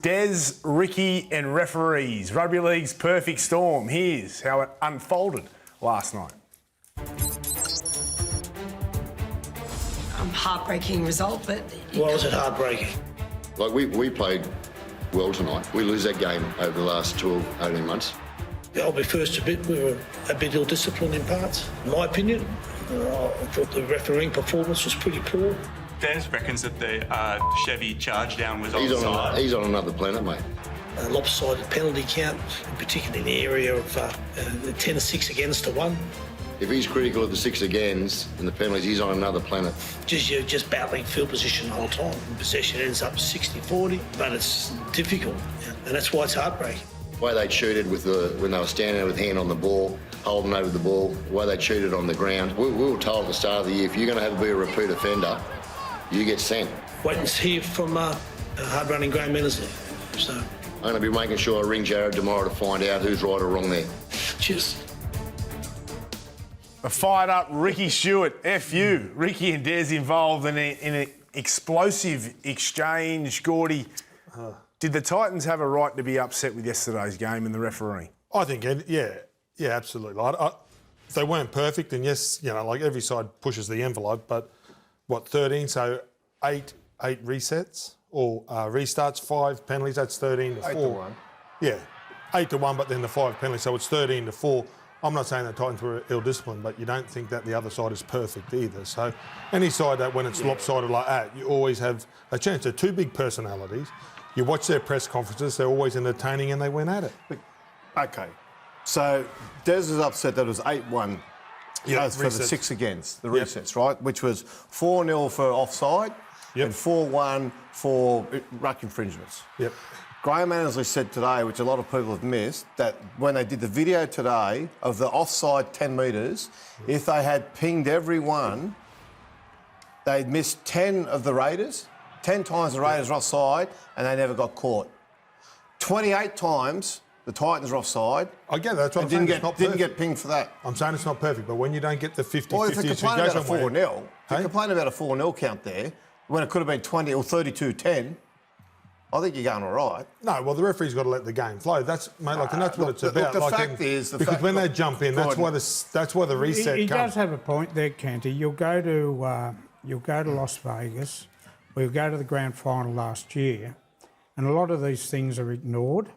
Des, Ricky and referees. Rugby League's perfect storm. Here's how it unfolded last night. Heartbreaking result, but... Why was it heartbreaking? Like, we played well tonight. We lose that game over the last 12, 18 months. I'll be first a bit. We were a bit ill-disciplined in parts, in my opinion. I thought the refereeing performance was pretty poor. Des reckons that the Chevy charge down was offside. He's on another planet, mate. A lopsided penalty count, particularly in the area of the 10-6 against to 1. If he's critical of the 6 agains and the penalties, he's on another planet. You're just battling field position the whole time. Possession ends up 60-40, but it's difficult, and that's why it's heartbreaking. The way they cheated when they were standing there with hand on the ball, holding over the ball, the way they cheated on the ground. We were told at the start of the year, if you're going to be a repeat offender, you get sent. Wait and see from hard-running Graham Mennersley. So I'm going to be making sure I ring Jared tomorrow to find out who's right or wrong there. cheers. A fired-up Ricky Stewart, FU. Ricky and Des involved in an explosive exchange. Gordy, did the Titans have a right to be upset with yesterday's game and the referee? I think, yeah, absolutely. They weren't perfect, and yes, like every side pushes the envelope, but 13, so eight resets or restarts, 5 penalties, that's 13 to 4. 8-1. Yeah, 8-1, but then the 5 penalties, so it's 13 to 4. I'm not saying the Titans were ill-disciplined, but you don't think that the other side is perfect either. So any side that when it's lopsided like that, you always have a chance. They're two big personalities. You watch their press conferences, they're always entertaining and they went at it. Okay, so Des is upset that it was 8-1 for the 6 against, the resets, right? Which was 4-0 for offside and 4-1 for ruck infringements. Yep. Graham Annesley said today, which a lot of people have missed, that when they did the video today of the offside 10 metres, if they had pinged every one, they'd missed 10 of the Raiders, 10 times the Raiders were offside, and they never got caught. 28 times the Titans were offside. I get that. That's what I'm saying. Didn't get pinged for that. I'm saying it's not perfect, but when you don't get the 50-50, Well, if they complain about a 4-0, Hey? they complain about a 4-0 count there, when it could have been 20 or 32-10, I think you're going all right. No, well, the referee's got to let the game flow. That's, mate, and that's what it's about. The fact is... Because when they jump in, that's why the reset He comes. does have a point there, Canty. You'll go to Las Vegas, or you'll go to the grand final last year, and a lot of these things are ignored.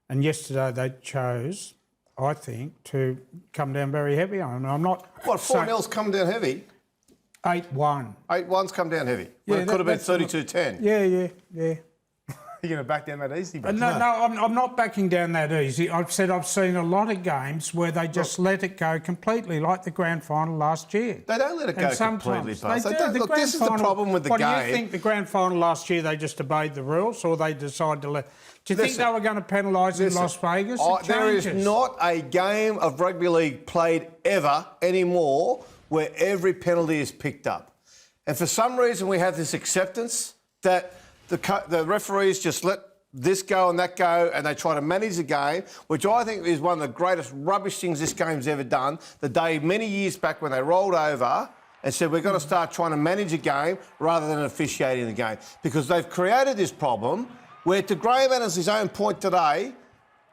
And yesterday they chose, I think, to come down very heavy on them. I'm not... What, 4-0's come down heavy? 8-1. 8-1's come down heavy. Well, it could have been 32-10. Yeah. You're going to back down that easy, but No, I'm not backing down that easy. I've said I've seen a lot of games where they just let it go completely, like the grand final last year. They don't let it go completely, Sometimes Buzz. they do. Look, this is the problem with the game. What do you think, the grand final last year, they just obeyed the rules, or they decided to let... Do you think they were going to penalise in Las Vegas? There is not a game of rugby league played ever anymore where every penalty is picked up. And for some reason we have this acceptance that the referees just let this go and that go and they try to manage the game, which I think is one of the greatest rubbish things this game's ever done. The day many years back when they rolled over and said we've got to start trying to manage a game rather than officiating the game. Because they've created this problem where, to Graham Annesley's own point today,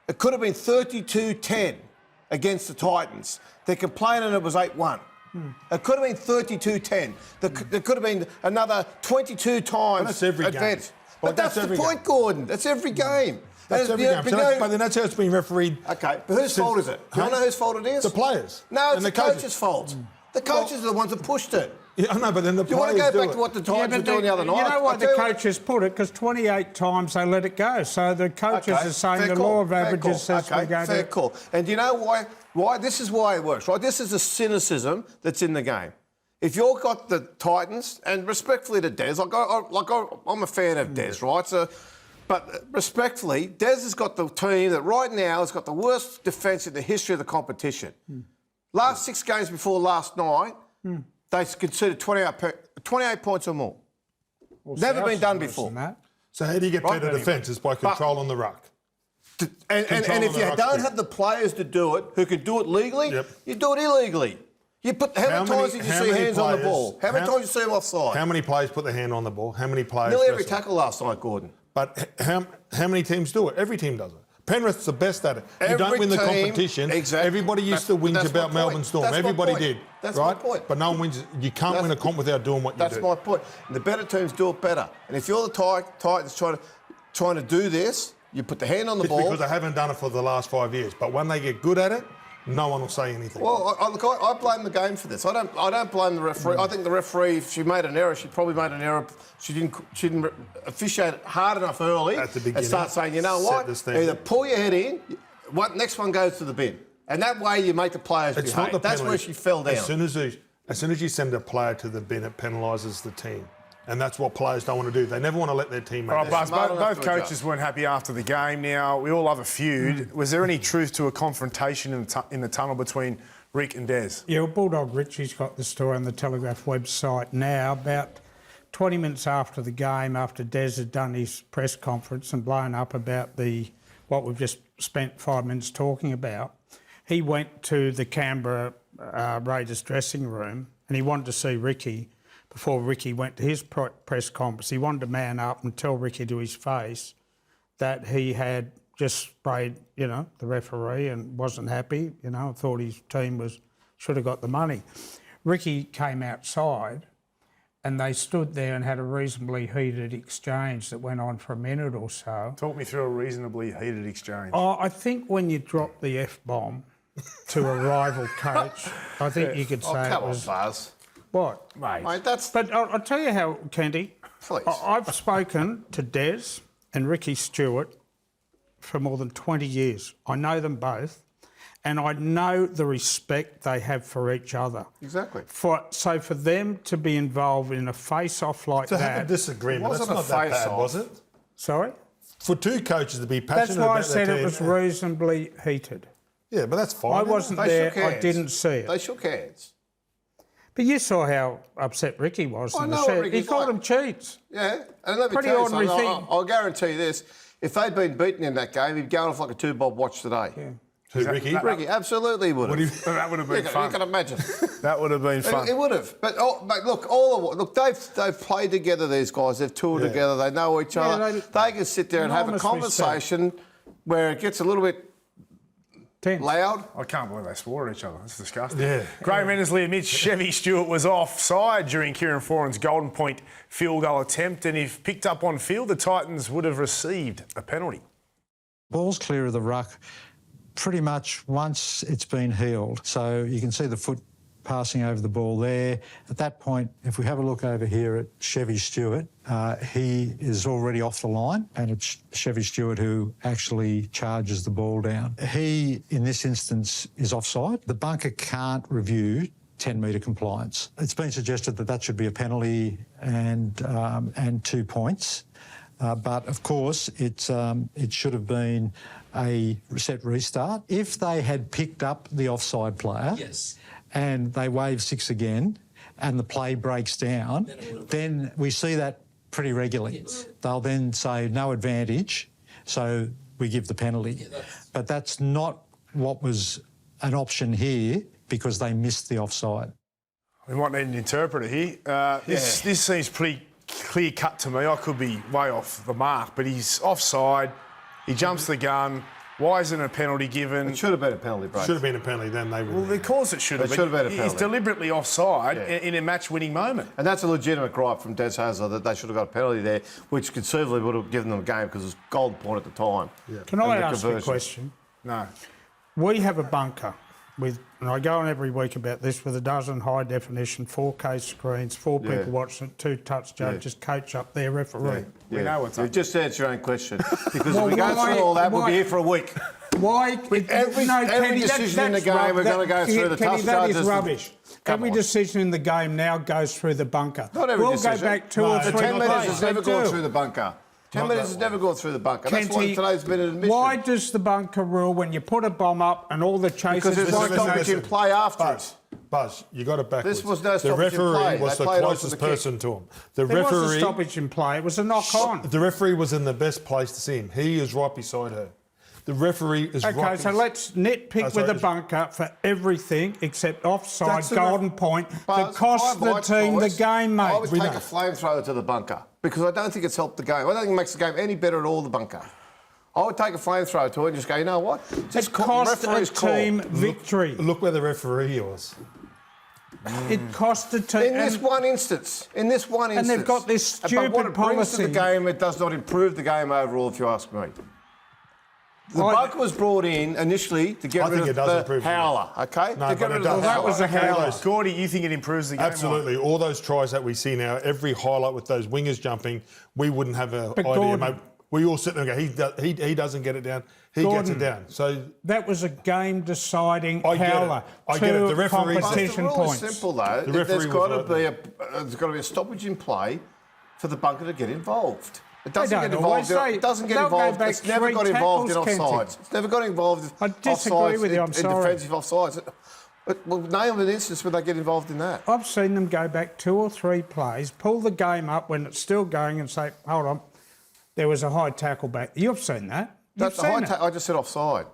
it could have been 32-10 against the Titans. They're complaining it was 8-1. It could have been 32-10. There could have been another 22 times. But that's every game. But that's the point, Gordon. That's every game. That's every game. But then that's how it's been refereed. OK, but whose fault is it? Do you know whose fault it is? The players. No, it's the coach's fault. The coaches are the ones that pushed it. Yeah, I know, but then the you players want to go do back it. to what the Titans were doing the other night? You know why the coaches put it? Because 28 times they let it go. So the coaches are saying the law of averages says we go fair call. And do you know why? This is why it works, right? This is the cynicism that's in the game. If you've got the Titans, and respectfully to Des, I'm a fan of Des, right? So, but respectfully, Des has got the team that right now has got the worst defence in the history of the competition. Last 6 games before last night, they conceded 28 points or more. Well, Never been done worse before. than that. So how do you get better defence? It's by controlling the ruck. And if you don't have the players to do it, who can do it legally, you do it illegally. You put how many times did you see hands on the ball? How many times did you see them offside? How many players put their hand on the ball? How many players... Nearly every tackle last night, Gordon. But how How many teams do it? Every team does it. Penrith's the best at it. You Every don't win the team- competition. exactly. Everybody used to whinge That's my about point. Melbourne Storm. That's my Everybody point. did. That's my right? point. But no one wins. You can't That's- win a comp without doing what you That's do. my point. And the better teams do it better. And if you're the Titans trying to do this, you put the hand on the It's ball. because they haven't done it for the last 5 years. But when they get good at it, no one will say anything. Well, I blame the game for this. I don't blame the referee. I think the referee, if she made an error, she probably made an error. She didn't officiate it hard enough early At the beginning, and start saying, you know set what, the standard. either pull your head in, next one goes to the bin, and that way you make the players It's behave. not the That's where penalty. she fell down. As soon as you send a player to the bin, it penalises the team. And that's what players don't want to do. They never want to let their team make All right, mistakes. Buzz, smart enough both to coaches adjust. weren't happy after the game. Now, we all love a feud. Was there any truth to a confrontation in the tunnel between Rick and Des? Yeah, well, Bulldog Richie's got the story on the Telegraph website now. About 20 minutes after the game, after Des had done his press conference and blown up about what we've just spent 5 minutes talking about, he went to the Canberra Raiders dressing room and he wanted to see Ricky before Ricky went to his press conference. He wanted to man up and tell Ricky to his face that he had just sprayed, the referee and wasn't happy, thought his team should have got the money. Ricky came outside and they stood there and had a reasonably heated exchange that went on for a minute or so. Talk me through a reasonably heated exchange. Oh, I think when you drop the F-bomb to a rival coach, I think you could say Come it on, was... Buzz. What? Mate, that's... But I'll tell you how, Kenty. Please. I've spoken to Des and Ricky Stewart for more than 20 years. I know them both, and I know the respect they have for each other. Exactly. So for them to be involved in a face-off like To that... have a disagreement, It that's wasn't not a that bad, face-off. was it? Sorry? For two coaches to be That's passionate why I about said their it team. was reasonably heated. Yeah, but that's fine. I isn't it? wasn't They there, shook I hands. didn't see it. They shook hands. But you saw how upset Ricky was I in know the what shed. He Ricky's called like. them cheats. Yeah, and let me Pretty tell you ordinary something. thing. I'll guarantee you this: if they'd been beaten in that game, he'd go off like a two-bob watch today. Who, Ricky? Ricky, absolutely would have. That would have been You fun. can imagine. That would have been fun. It would have. But look, they've played together. These guys, they've toured Yeah. together. They know each other. they- They can sit there and have a enormous conversation where it gets a little bit Tense. loud. I can't believe they swore at each other. That's disgusting. Yeah. Graham Endersley admits Chevy Stewart was offside during Kieran Foran's Golden Point field goal attempt, and if picked up on field, the Titans would have received a penalty. Ball's clear of the ruck pretty much once it's been healed. So you can see the foot passing over the ball there. At that point, if we have a look over here at Chevy Stewart, he is already off the line, and it's Chevy Stewart who actually charges the ball down. He, in this instance, is offside. The bunker can't review 10-metre compliance. It's been suggested that that should be a penalty and 2 points. But of course, it should have been a set restart. If they had picked up the offside player and they wave 6 again and the play breaks down, then we see that pretty regularly. They'll then say no advantage, so we give the penalty. But that's not what was an option here because they missed the offside. We might need an interpreter here. This seems pretty clear cut to me. I could be way off the mark, but he's offside. He jumps the gun. Why isn't a penalty given? It should have been a penalty, bro. Should have been a penalty, then they would. Well, of course it should have. It should have been a He's penalty. deliberately offside in a match-winning moment. And that's a legitimate gripe from Des Hasler that they should have got a penalty there, which conservatively would have given them a game because it was Golden Point at the time. Can I And the ask you a conversion. question? No. We have a bunker with, and I go on every week about this, with a dozen high-definition 4K screens, 4 people watching it, 2 touch judges, coach up there, referee. We know what's up. You've just answered your own question. Because Well, if we go why- through all that, we'll why- be here for a week. Why? every decision in the game, we're gonna go through the Kenny, tough that is judges. rubbish. Come Every on. decision in the game now goes through the bunker. Not every we'll decision. go back 2 or The 3 10 metres plays. has never They gone do. through the bunker. 10 metres has never gone through the bunker. That's why Kenty, today's been an admission. why does the bunker rule when you put a bomb up and all the chasers... Because there's why no can't- stoppage in play afterwards. Buzz, you got it backwards. This was no the stoppage in referee play. was They the played on to closest the kick. person to him. The There was a referee, stoppage in play. It was a knock-on. the referee was in the best place to see him. He is right beside her. The referee is Okay, right. so let's nitpick sorry, with the bunker for everything except offside, That's the Golden Point, Buzz, that cost my the voice, team boys, the game, I mate. would We take know. a flamethrower to the bunker because I don't think it's helped the game. I don't think it makes the game any better at all, the bunker. I would take a flamethrower to it and just go, you know what? Just It cost a referee's call. team victory. Look where the referee was. It cost a team. In this one instance. In this one instance. And they've got this But what stupid it brings to the policy. game, it does not improve the game overall, if you ask me. The bloke was brought in initially to get I rid think it of does the improve the howler, okay? No, to get but rid it of does. the Well, that howler. was a howler. Gordy, you think it improves the game? Absolutely. All those tries that we see now, every highlight with those wingers jumping, we wouldn't have an But idea. Gordon- Mate. We all sit there and go, he doesn't get it down. He gets Gordon, it down. So That was a game-deciding I get it. howler. I get it. The Two referee's- But the competition rule points. is simple, though. The referee There's was got to right be a stoppage in play for the bunker to get involved. It doesn't don't get always involved. say- It doesn't get they'll go involved. back It's never 3 got involved in tackles, Kenty. offsides. It's never got involved I in disagree offsides, with you, I'm in sorry. defensive offsides. But, well, name an instance where they get involved in that. I've seen them go back 2 or 3 plays, pull the game up when it's still going and say, hold on, there was a high tackle back. You've seen that. You've That's the seen high it. I just said offside.